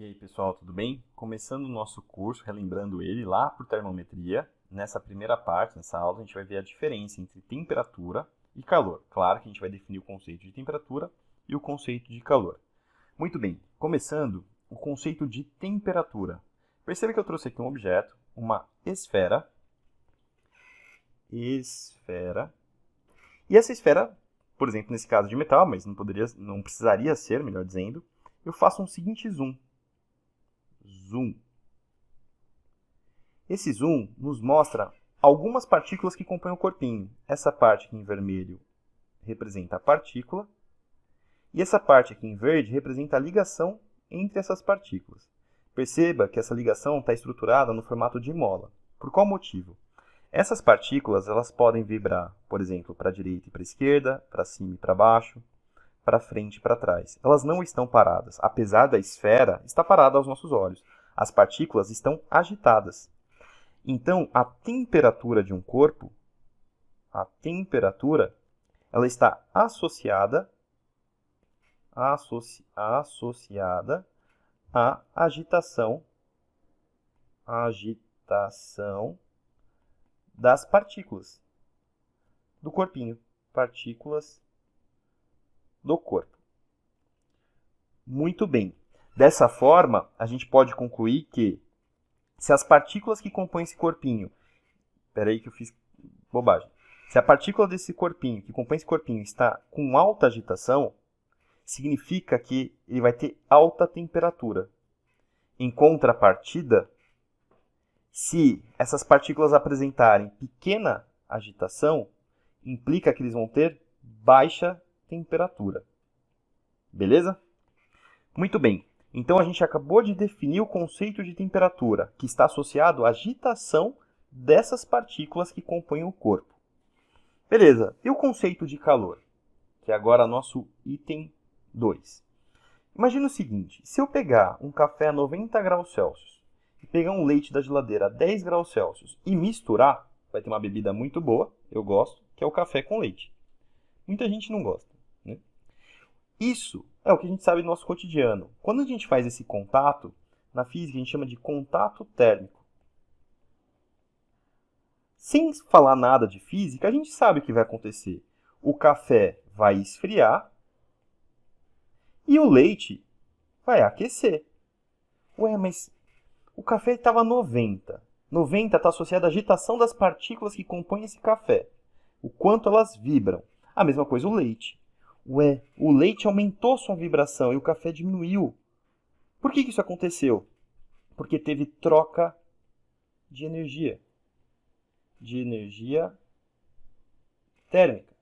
E aí, pessoal, tudo bem? Começando o nosso curso, relembrando ele lá por termometria, nessa primeira parte, nessa aula, a gente vai ver a diferença entre temperatura e calor. Claro que a gente vai definir o conceito de temperatura e o conceito de calor. Muito bem, começando o conceito de temperatura. Perceba que eu trouxe aqui um objeto, uma esfera. E essa esfera, por exemplo, nesse caso de metal, mas não precisaria ser, melhor dizendo, eu faço um seguinte zoom. Zoom. Esse zoom nos mostra algumas partículas que compõem o corpinho. Essa parte aqui em vermelho representa a partícula, e essa parte aqui em verde representa a ligação entre essas partículas. Perceba que essa ligação está estruturada no formato de mola. Por qual motivo? Essas partículas elas podem vibrar, por exemplo, para a direita e para a esquerda, para cima e para baixo, para frente e para trás. Elas não estão paradas. Apesar da esfera estar parada aos nossos olhos, as partículas estão agitadas. Então, a temperatura de um corpo, ela está associada à agitação das partículas do corpinho, partículas do corpo. Muito bem. Dessa forma, a gente pode concluir que se as partículas que compõem esse corpinho... Espera aí que eu fiz bobagem. Se a partícula desse corpinho, que compõe esse corpinho, está com alta agitação, significa que ele vai ter alta temperatura. Em contrapartida, se essas partículas apresentarem pequena agitação, implica que eles vão ter baixa temperatura. Beleza? Muito bem. Então, a gente acabou de definir o conceito de temperatura, que está associado à agitação dessas partículas que compõem o corpo. Beleza. E o conceito de calor, que é agora nosso item 2. Imagina o seguinte, se eu pegar um café a 90 graus Celsius e pegar um leite da geladeira a 10 graus Celsius e misturar, vai ter uma bebida muito boa, eu gosto, que é o café com leite. Muita gente não gosta, né? Isso é o que a gente sabe do nosso cotidiano. Quando a gente faz esse contato, na física a gente chama de contato térmico. Sem falar nada de física, a gente sabe o que vai acontecer. O café vai esfriar e o leite vai aquecer. Ué, mas o café estava 90. 90 está associado à agitação das partículas que compõem esse café. O quanto elas vibram. A mesma coisa o leite. Ué, o leite aumentou sua vibração e o café diminuiu. Por que isso aconteceu? Porque teve troca de energia térmica.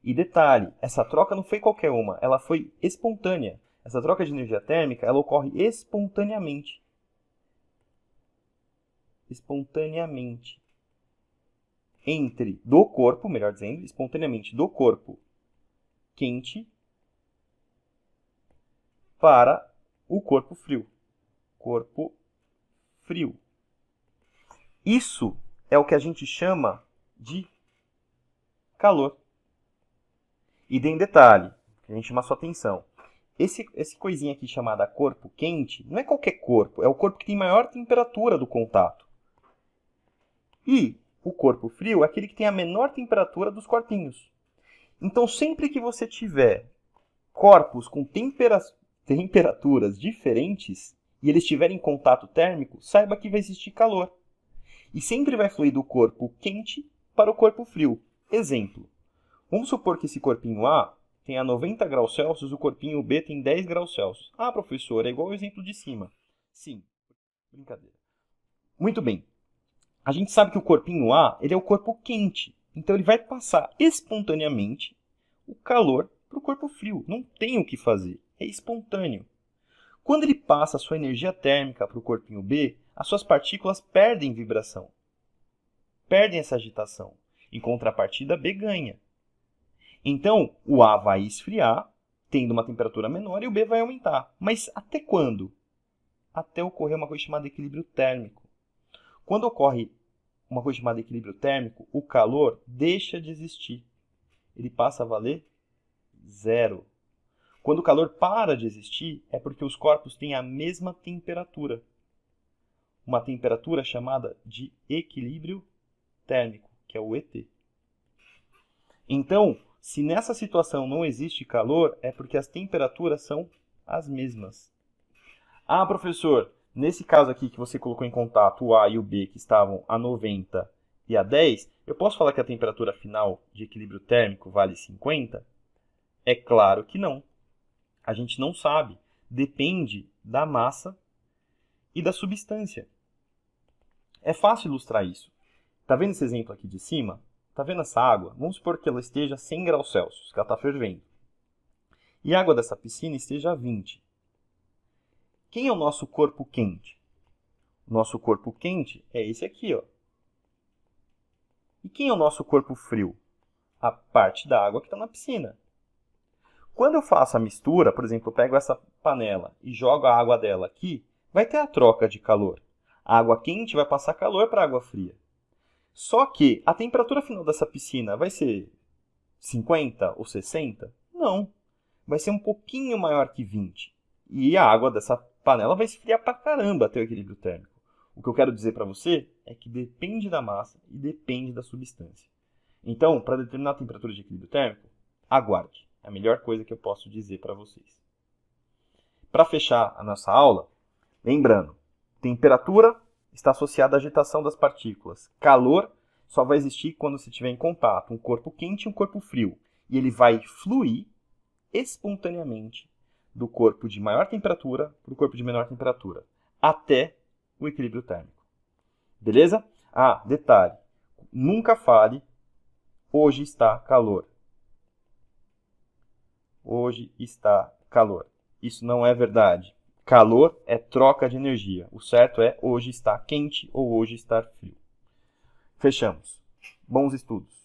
E detalhe, essa troca não foi qualquer uma, ela foi espontânea. Essa troca de energia térmica, ela ocorre espontaneamente. Do corpo, melhor dizendo, espontaneamente do corpo quente para o corpo frio. Isso é o que a gente chama de calor. E tem detalhe, que a gente chama a sua atenção. Esse coisinha aqui chamada corpo quente não é qualquer corpo, é o corpo que tem maior temperatura do contato. E o corpo frio é aquele que tem a menor temperatura dos corpinhos. Então, sempre que você tiver corpos com temperaturas diferentes e eles estiverem em contato térmico, saiba que vai existir calor. E sempre vai fluir do corpo quente para o corpo frio. Exemplo, vamos supor que esse corpinho A tem a 90 graus Celsius, o corpinho B tem 10 graus Celsius. Ah, professor, é igual ao exemplo de cima. Sim, brincadeira. Muito bem. A gente sabe que o corpinho A ele é o corpo quente. Então, ele vai passar espontaneamente o calor para o corpo frio. Não tem o que fazer. É espontâneo. Quando ele passa a sua energia térmica para o corpinho B, as suas partículas perdem vibração. Perdem essa agitação. Em contrapartida, B ganha. Então, o A vai esfriar, tendo uma temperatura menor, e o B vai aumentar. Mas até quando? Até ocorrer uma coisa chamada equilíbrio térmico. Quando ocorre uma coisa chamada equilíbrio térmico, o calor deixa de existir. Ele passa a valer zero. Quando o calor para de existir, é porque os corpos têm a mesma temperatura. Uma temperatura chamada de equilíbrio térmico, que é o ET. Então, se nessa situação não existe calor, é porque as temperaturas são as mesmas. Ah, professor, nesse caso aqui que você colocou em contato o A e o B, que estavam a 90 e a 10, eu posso falar que a temperatura final de equilíbrio térmico vale 50? É claro que não. A gente não sabe. Depende da massa e da substância. É fácil ilustrar isso. Está vendo esse exemplo aqui de cima? Está vendo essa água? Vamos supor que ela esteja a 100 graus Celsius, que ela está fervendo. E a água dessa piscina esteja a 20. Quem é o nosso corpo quente? O nosso corpo quente é esse aqui, ó. E quem é o nosso corpo frio? A parte da água que está na piscina. Quando eu faço a mistura, por exemplo, eu pego essa panela e jogo a água dela aqui, vai ter a troca de calor. A água quente vai passar calor para a água fria. Só que a temperatura final dessa piscina vai ser 50 ou 60? Não. Vai ser um pouquinho maior que 20. E a água dessa panela vai esfriar pra caramba até o equilíbrio térmico. O que eu quero dizer para você é que depende da massa e depende da substância. Então, para determinar a temperatura de equilíbrio térmico, aguarde. É a melhor coisa que eu posso dizer para vocês. Para fechar a nossa aula, lembrando, temperatura está associada à agitação das partículas. Calor só vai existir quando você tiver em contato um corpo quente e um corpo frio. E ele vai fluir espontaneamente do corpo de maior temperatura para o corpo de menor temperatura, até o equilíbrio térmico. Beleza? Ah, detalhe, nunca fale, hoje está calor. Hoje está calor. Isso não é verdade. Calor é troca de energia. O certo é hoje está quente ou hoje está frio. Fechamos. Bons estudos.